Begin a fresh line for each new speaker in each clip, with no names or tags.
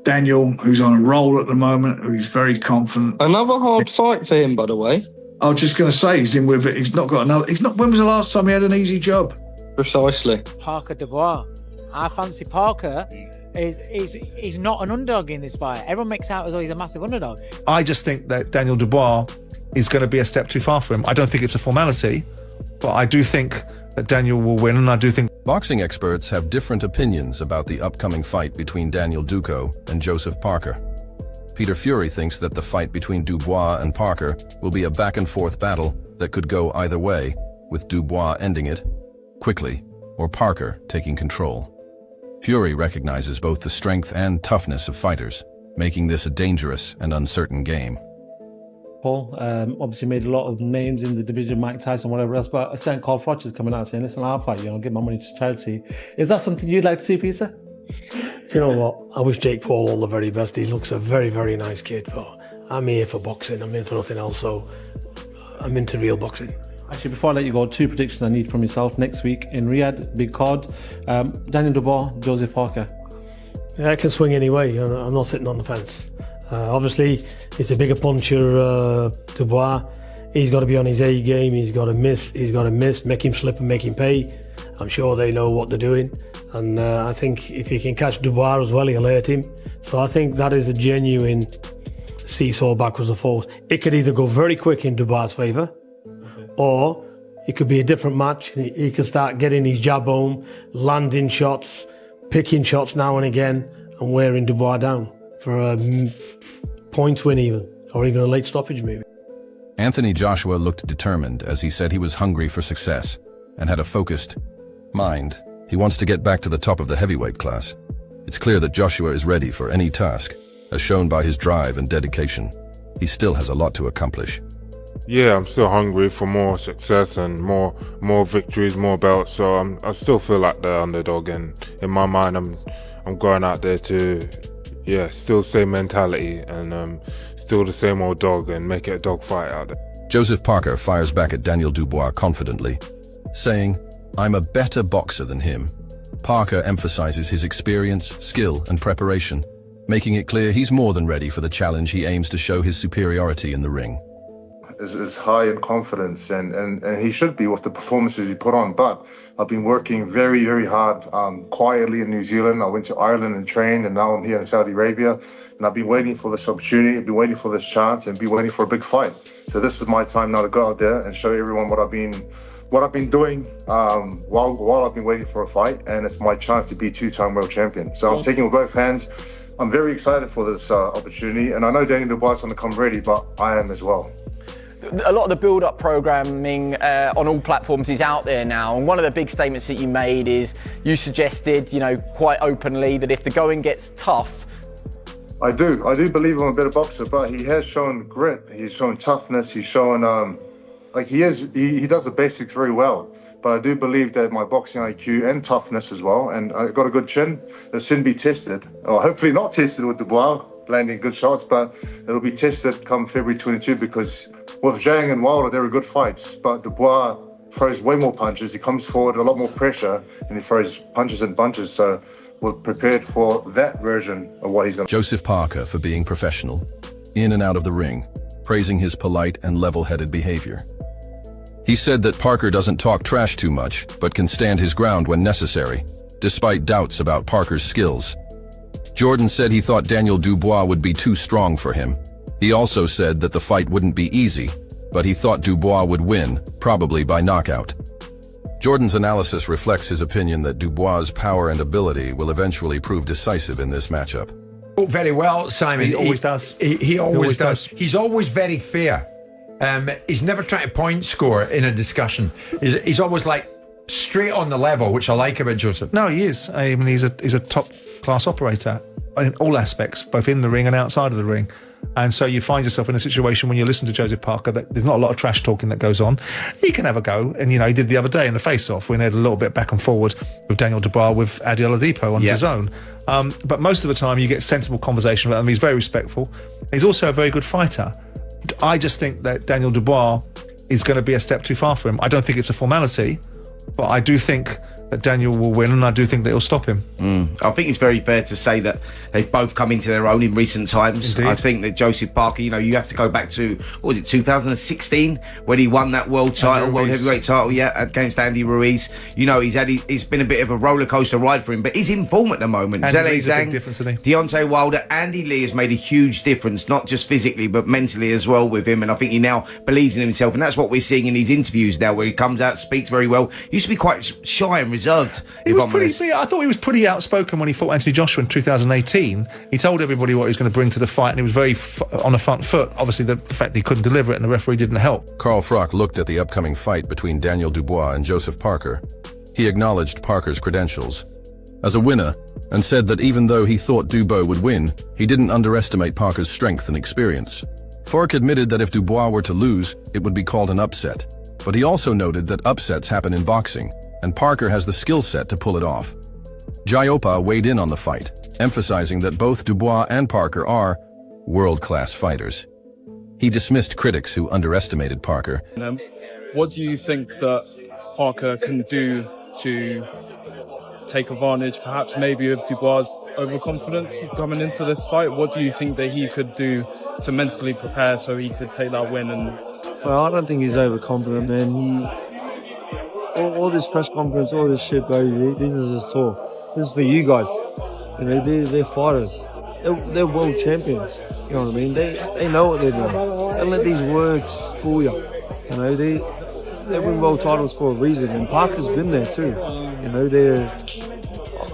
Daniel, who's on a roll at the moment, who's very confident.
Another hard fight for him, by the way.
I was just going to say, he's in with it. He's not got another. When was the last time he had an easy job?
Precisely.
Parker Dubois. I fancy Parker. He's not an underdog in this fight. Everyone makes out as though he's a massive underdog.
I just think that Daniel Dubois is going to be a step too far for him. I don't think it's a formality, but I do think that Daniel will win, and I do think...
Boxing experts have different opinions about the upcoming fight between Daniel Dubois and Joseph Parker. Peter Fury thinks that the fight between Dubois and Parker will be a back-and-forth battle that could go either way, with Dubois ending it quickly or Parker taking control. Fury recognizes both the strength and toughness of fighters, making this a dangerous and uncertain game.
Paul obviously made a lot of names in the division, Mike Tyson, whatever else, but a certain Carl Froch is coming out saying, listen, I'll fight you, I'll give my money to charity. Is that something you'd like to see, Peter?
You know what? I wish Jake Paul all the very best. He looks a very, very nice kid, but I'm here for boxing. I'm in for nothing else, so I'm into real boxing.
Actually, before I let you go, 2 predictions I need from yourself. Next week in Riyadh, big card, Daniel Dubois, Joseph Parker.
Yeah, I can swing anyway. I'm not sitting on the fence. Obviously, it's a bigger puncher, Dubois. He's got to be on his A game. He's got to miss, make him slip and make him pay. I'm sure they know what they're doing. And I think if he can catch Dubois as well, he'll hurt him. So I think that is a genuine seesaw backwards and forwards. It could either go very quick in Dubois' favour, or it could be a different match. He could start getting his jab home, landing shots, picking shots now and again, and wearing Dubois down for a point win even, or even a late stoppage maybe.
Anthony Joshua looked determined as he said he was hungry for success and had a focused mind. He wants to get back to the top of the heavyweight class. It's clear that Joshua is ready for any task, as shown by his drive and dedication. He still has a lot to accomplish.
Yeah, I'm still hungry for more success and more victories, more belts. So I still feel like the underdog, and in my mind, I'm going out there to, still same mentality and still the same old dog and make it a dog fight out there.
Joseph Parker fires back at Daniel Dubois confidently, saying, "I'm a better boxer than him." Parker emphasizes his experience, skill, and preparation, making it clear he's more than ready for the challenge. He aims to show his superiority in the ring.
Is high in confidence, and he should be with the performances he put on. But I've been working very, very hard quietly in New Zealand. I went to Ireland and trained, and now I'm here in Saudi Arabia. And I've been waiting for this opportunity, I've been waiting for this chance, and been waiting for a big fight. So this is my time now to go out there and show everyone what I've been doing while I've been waiting for a fight, and it's my chance to be 2-time world champion. So I'm taking it with both hands. I'm very excited for this opportunity, and I know Daniel Dubois is going to come ready, but I am as well.
A lot of the build-up programming on all platforms is out there now, and one of the big statements that you made is you suggested, quite openly, that if the going gets tough.
I do believe I'm a better boxer, but he has shown grit, he's shown toughness, he's shown he does the basics very well. But I do believe that my boxing IQ and toughness as well, and I got a good chin that shouldn't be tested, or hopefully not tested with Dubois landing good shots, but it'll be tested come February 22, because with Zhang and Wilder, they're good fights, but Dubois throws way more punches. He comes forward, a lot more pressure, and he throws punches and bunches. So we're prepared for that version of what he's going to...
Joseph Parker for being professional, in and out of the ring, praising his polite and level-headed behavior. He said that Parker doesn't talk trash too much, but can stand his ground when necessary, despite doubts about Parker's skills. Jordan said he thought Daniel Dubois would be too strong for him. He also said that the fight wouldn't be easy, but he thought Dubois would win, probably by knockout. Jordan's analysis reflects his opinion that Dubois' power and ability will eventually prove decisive in this matchup.
Very well, Simon.
He always does.
He always does. He's always very fair. He's never trying to point score in a discussion. He's always like straight on the level, which I like about Joseph.
No, he is. I mean, he's a top-class operator in all aspects, both in the ring and outside of the ring. And so you find yourself in a situation when you listen to Joseph Parker that there's not a lot of trash talking that goes on. He can have a go, and he did the other day in the face-off when he had a little bit back and forward with Daniel Dubois with Adi Oladipo on his own. But most of the time you get sensible conversation about him. He's very respectful. He's also a very good fighter. I just think that Daniel Dubois is going to be a step too far for him. I don't think it's a formality, but I do think that Daniel will win, and I do think that he'll stop him.
I think it's very fair to say that they've both come into their own in recent times.
Indeed.
I think that Joseph Parker, you know, you have to go back to, what was it, 2016, when he won that world heavyweight title, against Andy Ruiz. You know, it's been a bit of a roller coaster ride for him, but he's in form at the moment.
Andy Lee's a big difference, isn't he?
Deontay Wilder, Andy Lee has made a huge difference, not just physically, but mentally as well with him. And I think he now believes in himself. And that's what we're seeing in his interviews now, where he comes out, speaks very well. He used to be quite shy and reserved.
I thought he was pretty outspoken when he fought Anthony Joshua in 2018. He told everybody what he was going to bring to the fight, and he was very on the front foot. Obviously, the fact that he couldn't deliver it and the referee didn't help.
Carl Froch looked at the upcoming fight between Daniel Dubois and Joseph Parker. He acknowledged Parker's credentials as a winner and said that even though he thought Dubois would win, he didn't underestimate Parker's strength and experience. Froch admitted that if Dubois were to lose, it would be called an upset. But he also noted that upsets happen in boxing, and Parker has the skill set to pull it off. Jaiopa weighed in on the fight, emphasizing that both Dubois and Parker are world-class fighters. He dismissed critics who underestimated Parker.
What do you think that Parker can do to take advantage, perhaps maybe of Dubois' overconfidence coming into this fight? What do you think that he could do to mentally prepare so he could take that win?
Well, I don't think he's overconfident, man. All this press conference, all this shit, bro, this is just talk. This is for you guys. You know, they're fighters. They're world champions. You know what I mean? They know what they're doing. Don't let these words fool you. You know, they win world titles for a reason, and Parker's been there too. You know,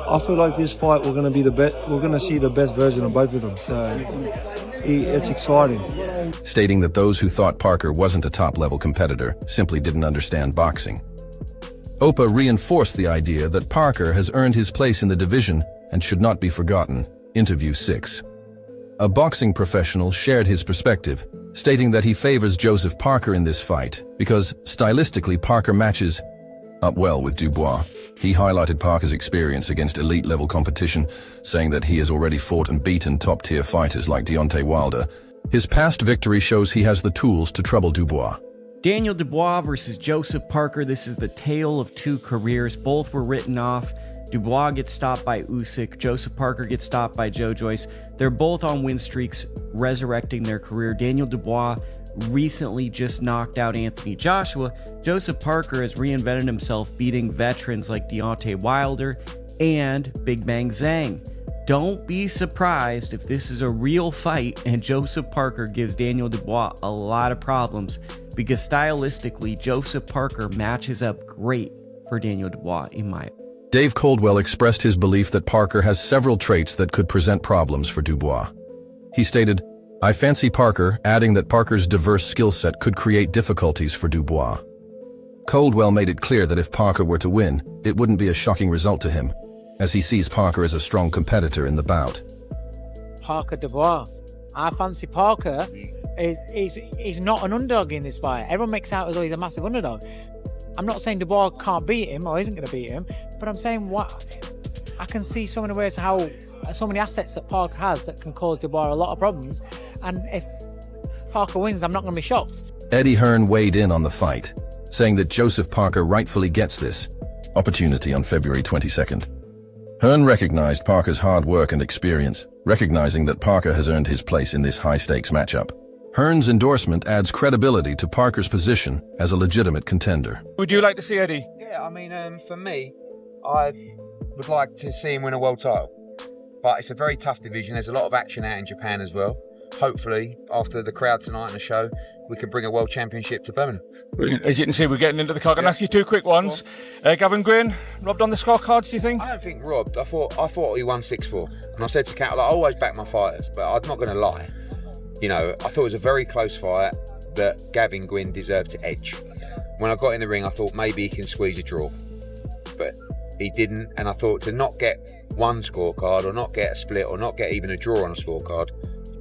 I feel like this fight we're going to be the best. We're going to see the best version of both of them. So it's exciting.
Stating that those who thought Parker wasn't a top-level competitor simply didn't understand boxing. Opa reinforced the idea that Parker has earned his place in the division and should not be forgotten. Interview 6. A boxing professional shared his perspective, stating that he favors Joseph Parker in this fight because stylistically Parker matches up well with Dubois. He highlighted Parker's experience against elite-level competition, saying that he has already fought and beaten top-tier fighters like Deontay Wilder. His past victory shows he has the tools to trouble Dubois.
Daniel Dubois versus Joseph Parker. This is the tale of two careers. Both were written off. Dubois gets stopped by Usyk. Joseph Parker gets stopped by Joe Joyce. They're both on win streaks, resurrecting their career. Daniel Dubois recently just knocked out Anthony Joshua. Joseph Parker has reinvented himself, beating veterans like Deontay Wilder and Big Bang Zhang. Don't be surprised if this is a real fight and Joseph Parker gives Daniel Dubois a lot of problems, because stylistically, Joseph Parker matches up great for Daniel Dubois, in my opinion.
Dave Coldwell expressed his belief that Parker has several traits that could present problems for Dubois. He stated, "I fancy Parker," adding that Parker's diverse skill set could create difficulties for Dubois. Coldwell made it clear that if Parker were to win, it wouldn't be a shocking result to him, as he sees Parker as a strong competitor in the bout.
Parker Dubois. I fancy Parker is not an underdog in this fight. Everyone makes out as though he's a massive underdog. I'm not saying Dubois can't beat him or isn't going to beat him, but I'm saying I can see so many ways how so many assets that Parker has that can cause Dubois a lot of problems. And if Parker wins, I'm not going to be shocked.
Eddie Hearn weighed in on the fight, saying that Joseph Parker rightfully gets this opportunity on February 22nd. Hearn recognized Parker's hard work and experience, recognizing that Parker has earned his place in this high-stakes matchup. Hearn's endorsement adds credibility to Parker's position as a legitimate contender.
Would you like to see Eddie?
Yeah, I mean, for me, I would like to see him win a world title. But it's a very tough division. There's a lot of action out in Japan as well. Hopefully, after the crowd tonight and the show, we can bring a world championship to Birmingham.
Brilliant. As you can see, we're getting into the card. I can ask you two quick ones. Gavin Gwynn, robbed on the scorecards, do you think?
I don't think robbed. I thought he won 6-4. And I said to Cat, I always back my fighters, but I'm not going to lie. You know, I thought it was a very close fight that Gavin Gwynn deserved to edge. When I got in the ring, I thought maybe he can squeeze a draw. But he didn't, and I thought to not get one scorecard or not get a split or not get even a draw on a scorecard.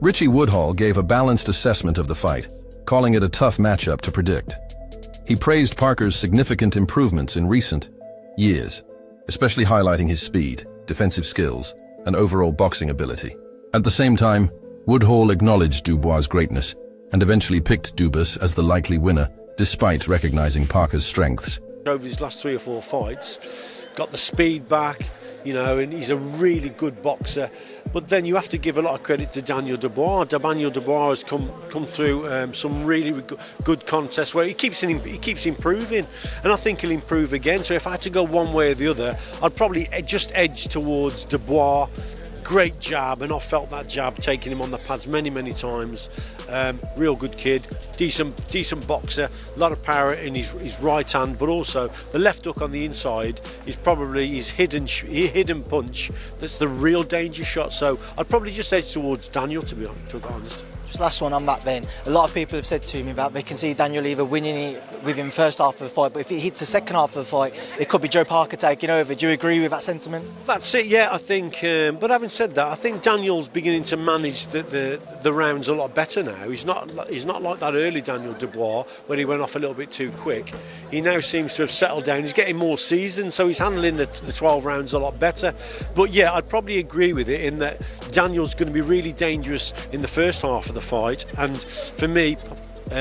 Richie Woodhall gave a balanced assessment of the fight, calling it a tough matchup to predict. He praised Parker's significant improvements in recent years, especially highlighting his speed, defensive skills, and overall boxing ability. At the same time, Woodhall acknowledged Dubois' greatness and eventually picked Dubois as the likely winner, despite recognizing Parker's strengths.
Over his last 3 or 4 fights, got the speed back, you know, and he's a really good boxer. But then you have to give a lot of credit to Daniel Dubois. Daniel Dubois has come through some really good contests where he keeps improving, and I think he'll improve again. So if I had to go one way or the other, I'd probably just edge towards Dubois. Great jab, and I felt that jab taking him on the pads many times. Real good kid, decent boxer, a lot of power in his right hand, but also the left hook on the inside is probably his hidden punch. That's the real danger shot. So I'd probably just edge towards Daniel, to be honest.
Just last one on that then. A lot of people have said to me about they can see Daniel either winning it within the first half of the fight, but if it hits the second half of the fight, it could be Joe Parker taking over. Do you agree with that sentiment?
That's it, yeah, I think. But having said that, I think Daniel's beginning to manage the rounds a lot better now. He's not like that early Daniel Dubois when he went off a little bit too quick. He now seems to have settled down. He's getting more seasoned, so he's handling the 12 rounds a lot better. But yeah, I'd probably agree with it in that Daniel's going to be really dangerous in the first half of the fight, and for me,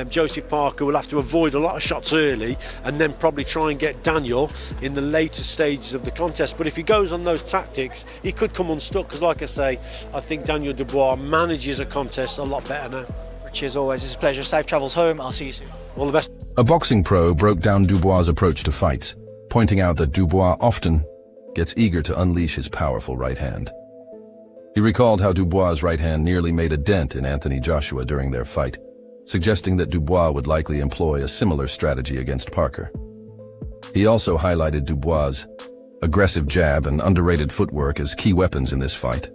Joseph Parker will have to avoid a lot of shots early and then probably try and get Daniel in the later stages of the contest. But if he goes on those tactics, he could come unstuck, because like I say, I think Daniel Dubois manages a contest a lot better now.
Richie, as always, it's a pleasure. Safe travels home. I'll see you soon.
All the best.
A boxing pro broke down Dubois' approach to fights, pointing out that Dubois often gets eager to unleash his powerful right hand. He recalled how Dubois' right hand nearly made a dent in Anthony Joshua during their fight, suggesting that Dubois would likely employ a similar strategy against Parker. He also highlighted Dubois' aggressive jab and underrated footwork as key weapons in this fight.